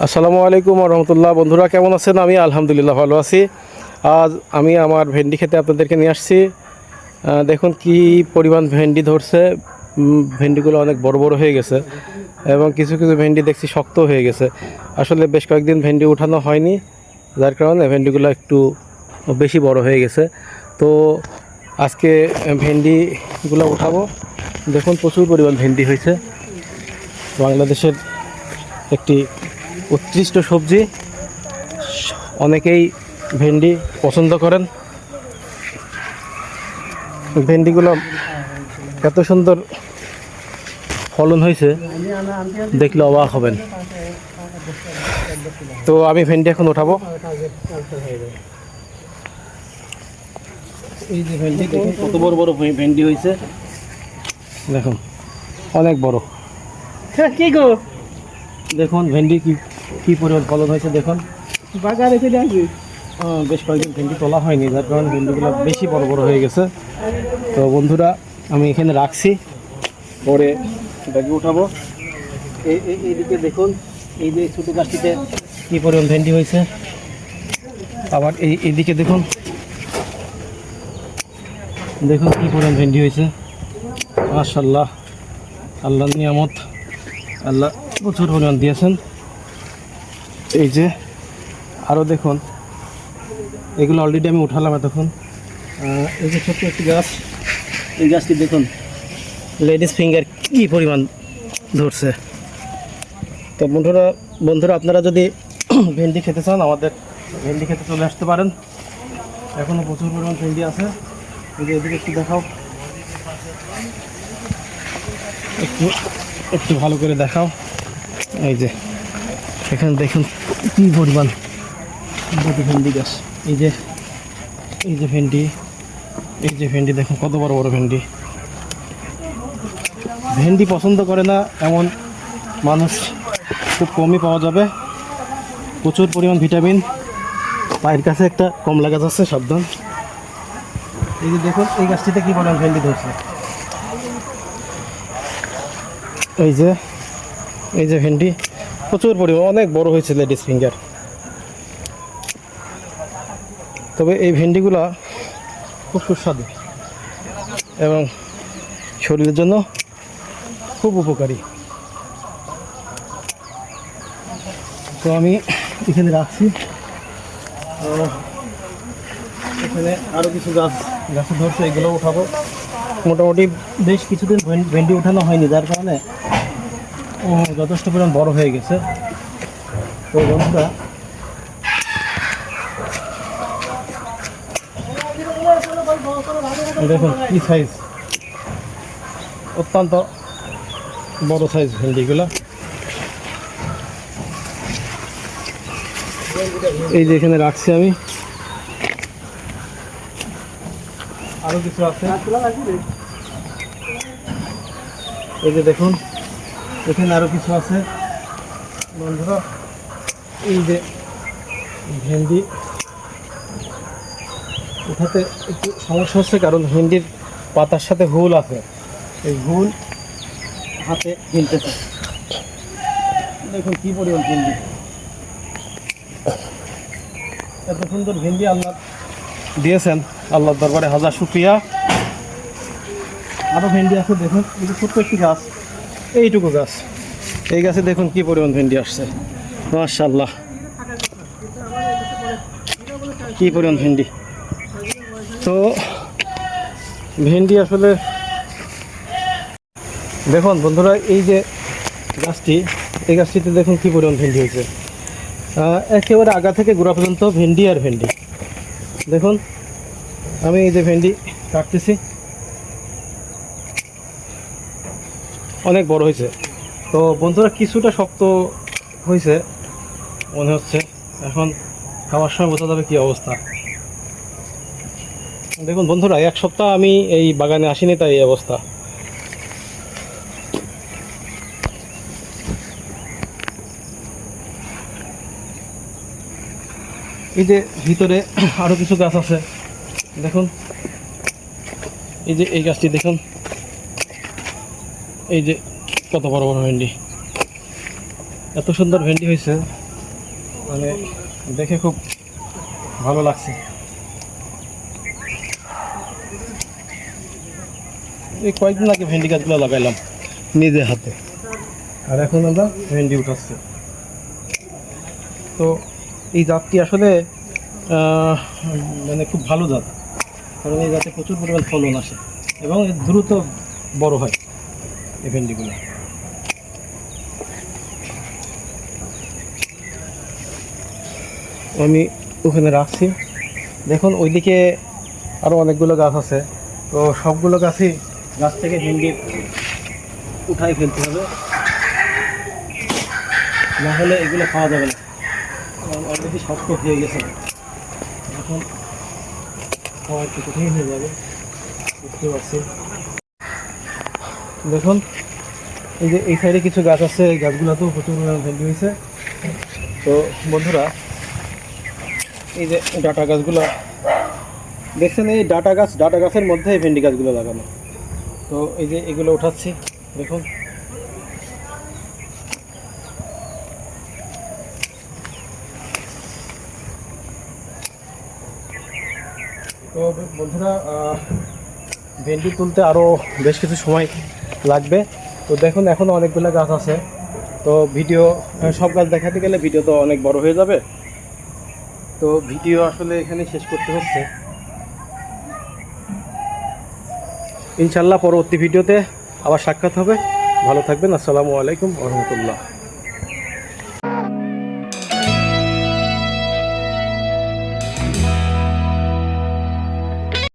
আসসালামু আলাইকুম রহমতুল্লাহ। বন্ধুরা কেমন আছেন? আমি আলহামদুলিল্লাহ ভালো আছি। আজ আমি আমার ভেন্ডি খেতে আপনাদেরকে নিয়ে আসছি। দেখুন কি পরিমাণ ভেন্ডি ধরছে। ভেন্ডিগুলো অনেক বড় বড় হয়ে গেছে এবং কিছু কিছু ভেন্ডি দেখছি শক্ত হয়ে গেছে। আসলে বেশ কয়েকদিন ভেন্ডি উঠানো হয়নি, যার কারণে ভেন্ডিগুলো একটু বেশি বড় হয়ে গেছে। তো আজকে ভেন্ডিগুলো উঠাবো। দেখুন প্রচুর পরিমাণ ভেন্ডি হয়েছে। বাংলাদেশের একটি উৎকৃষ্ট সবজি, অনেকেই ভেন্ডি পছন্দ করেন। ভেন্ডিগুলো এত সুন্দর ফলন হয়েছে, দেখলে অবাক হবেন। তো আমি ভেন্ডি এখন উঠাবো। এই যে ভেন্ডি দেখুন কত বড় বড় ভেন্ডি হয়েছে, দেখুন অনেক বড়। কি গো, দেখুন ভেন্ডি কি কি পরিমাণ ফলন হয়েছে দেখুন। বাজারে চলে আসবি। বেশ কয়েকদিন ভেন্ডি তোলা হয়নি, যার কারণে ভেন্ডিগুলো বেশি বড় বড় হয়ে গেছে। তো বন্ধুরা আমি এখানে রাখছি, পরে ব্যাগে উঠাবো। এইদিকে দেখুন, এই যে ছোটো গাছটিতে কী পরিমাণ ভেন্ডি হয়েছে। আবার এইদিকে দেখুন, দেখুন কী পরিমাণ ভেন্ডি হয়েছে। মাশাআল্লাহ, আল্লাহর নিয়ামত, আল্লাহ প্রচুর পরিমাণ দিয়েছেন। এই যে আরও দেখুন, এগুলো অলরেডি আমি উঠালাম এতক্ষণ। এই যে ছোট্ট একটি গাছ, এই গাছটি দেখুন লেডিস ফিঙ্গার কী পরিমাণ ধরছে। তো বন্ধুরা আপনারা যদি ভেন্ডি খেতে চান, আমাদের ভেন্ডি খেতে চলে আসতে পারেন। এখনও প্রচুর পরিমাণ ভেন্ডি আছে। এই যে এদিকে একটু দেখাও, একটু একটু ভালো করে দেখাও। এই যে এখানে দেখুন কী পরিমাণ ভেন্ডি গাছ। এই যে ভেন্ডি, এই যে ভেন্ডি দেখুন কত বড় বড় ভেন্ডি। ভেন্ডি পছন্দ করে না এমন মানুষ খুব কমই পাওয়া যাবে। প্রচুর পরিমাণ ভিটামিন। পায়ের কাছে একটা কমলা গাছ আছে, সাবধান। এই যে দেখুন এই গাছটিতে কী পরিমাণ ভেন্ডি ধরছে। এই যে ভেন্ডি প্রচুর পরিমাণ, অনেক বড় হয়েছে লেডিস ফিঙ্গার। তবে এই ভেন্ডিগুলা খুব সুস্বাদু এবং শরীরের জন্য খুব উপকারী। তো আমি এখানে রাখছি। এখানে আরও কিছু গাছে ধরছে, এগুলো উঠাবো। মোটামুটি বেশ কিছুদিন ভেন্ডি উঠানো হয়নি, যার কারণে যথেষ্ট পরিমাণ বড় হয়ে গেছে। তো বন্ধুরা দেখুন কি সাইজ, অত্যন্ত বড় সাইজ ভেন্ডিগুলো। এই যে এখানে রাখছি আমি, আরো কিছু আছে। এই যে দেখুন এখানে আরো কিছু আছে বন্ধুরা। এই যে ভেন্ডি উঠাতে একটু সমস্যা হচ্ছে, কারণ ভেন্ডির পাতার সাথে হুল আছে। এই হুল হাতে কিনতেছে। দেখুন কি পরিমাণ ভেন্ডি, এত সুন্দর ভেন্ডি আল্লাহ দিয়েছেন, আল্লাহর দরবারে হাজার শুকরিয়া। আরও ভেন্ডি আছে দেখুন, এই যে ছোট্ট একটি গাছ, এইটুকু গাছ, এই গাছে দেখুন কি পরিমাণ ভেন্ডি আসছে। মাশাআল্লাহ, কি পরিমাণ ভেন্ডি। তো ভেন্ডি আসলে দেখুন বন্ধুরা, এই যে গাছটি, এই গাছটিতে দেখুন কি পরিমাণ ভেন্ডি হয়েছে। একেবারে আগা থেকে গোড়া পর্যন্ত ভেন্ডি আর ভেন্ডি। দেখুন আমি এই যে ভেন্ডি কাটতেছি, অনেক বড় হয়েছে। তো বন্ধুরা কিছুটা শক্ত হয়েছে মনে হচ্ছে, এখন খাওয়ার সময় বোঝা যাবে কী অবস্থা। দেখুন বন্ধুরা, এক সপ্তাহ আমি এই বাগানে আসিনি, তাই এই অবস্থা। এই যে ভিতরে আরও কিছু গাছ আছে দেখুন। এই যে এই গাছটি দেখুন, এই যে কত বড় বড় ভেন্ডি, এত সুন্দর ভেন্ডি হয়েছে। মানে দেখে খুব ভালো লাগছে। এই কয়েকদিন আগে ভেন্ডি গাছগুলো লাগাইলাম নিজে হাতে, আর এখন আমরা ভেন্ডি উঠাচ্ছি। তো এই জাতটি আসলে মানে খুব ভালো জাত, কারণ এই জাতে প্রচুর পরিমাণ ফলন আসে এবং এর দ্রুত বড় হয় এই ভেন্ডিগুলো। আমি ওখানে রাখছি, দেখুন ওইদিকে আরও অনেকগুলো গাছ আছে। তো সবগুলো গাছই গাছ থেকে ভেন্ডি উঠাই ফেলতে হবে, না হলে এগুলো খাওয়া যাবে না, অলরেডি শক্ত হয়ে গেছে, এখন খাওয়া একটু কঠিন হয়ে যাবে, বুঝতে পারছি। দেখুন এই যে এই সাইডে কিছু গাছ আছে, এই গাছগুলোতেও প্রচুর পরিমাণে ভেন্ডি হয়েছে। তো বন্ধুরা, এই যে ডাটা গাছগুলো দেখছেন, এই ডাটা গাছের মধ্যে এই ভেন্ডি গাছগুলো লাগানো। তো এই যে এগুলো উঠাচ্ছি, দেখুন তো বন্ধুরা, ভেন্ডি তুলতে আরও বেশ কিছু সময় লাগবে। তো দেখুন এখনও অনেকগুলো গাছ আছে, তো ভিডিও সব গাছ দেখাতে গেলে ভিডিও তো অনেক বড় হয়ে যাবে। তো ভিডিও আসলে এখানে শেষ করতে হচ্ছে। ইনশাল্লাহ পরবর্তী ভিডিওতে আবার সাক্ষাৎ হবে। ভালো থাকবেন। আসসালামু আলাইকুম ওয়া রাহমাতুল্লাহ।